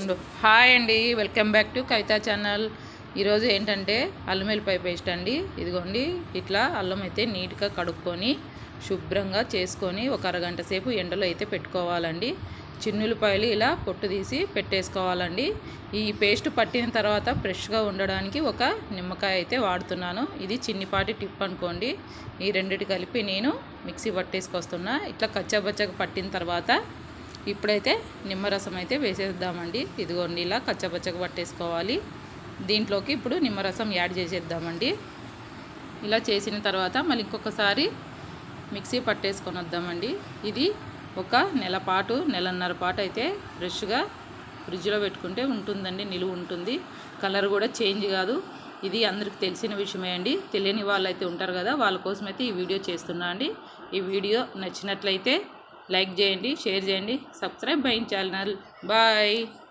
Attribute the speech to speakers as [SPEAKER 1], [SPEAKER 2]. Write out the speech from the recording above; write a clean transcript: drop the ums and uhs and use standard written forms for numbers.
[SPEAKER 1] ఉండు. హాయ్ అండి, welcome back to Kavitha channel. ఈరోజు ఏంటంటే అల్లం వెల్లిపాయ పేస్ట్ అండి. ఇదిగోండి, ఇట్లా అల్లం అయితే నీట్గా కడుక్కొని శుభ్రంగా చేసుకొని ఒక అరగంట సేపు ఎండలో అయితే పెట్టుకోవాలండి. చిన్నులపాయలు ఇలా పొట్టు తీసి పెట్టేసుకోవాలండి. ఈ పేస్ట్ పట్టిన తర్వాత ఫ్రెష్గా ఉండడానికి ఒక నిమ్మకాయ అయితే వాడుతున్నాను. ఇది చిన్నిపాటి టిప్ అనుకోండి. ఈ రెండిటి కలిపి నేను మిక్సీ పట్టేసుకొస్తున్నా. ఇట్లా కచ్చాబచ్చగా పట్టిన తర్వాత ఇప్పుడైతే నిమ్మరసం అయితే వేసేద్దామండి. ఇదిగోండి, ఇలా కచ్చపచ్చగా పట్టేసుకోవాలి. దీంట్లోకి ఇప్పుడు నిమ్మరసం యాడ్ చేసేద్దామండి. ఇలా చేసిన తర్వాత మళ్ళీ ఇంకొకసారి మిక్సీ పట్టేసుకొని వద్దామండి. ఇది ఒక నెలన్నర పాటు అయితే ఫ్రెష్గా ఫ్రిడ్జ్లో పెట్టుకుంటే ఉంటుందండి, నిలువ ఉంటుంది. కలర్ కూడా చేంజ్ కాదు. ఇది అందరికి తెలిసిన విషయమే అండి. తెలియని వాళ్ళు అయితే ఉంటారు కదా, వాళ్ళ కోసం అయితే ఈ వీడియో చేస్తున్నా అండి. ఈ వీడియో నచ్చినట్లయితే లైక్ చేయండి, షేర్ చేయండి, సబ్స్క్రైబ్ మై ఛానల్. బాయ్.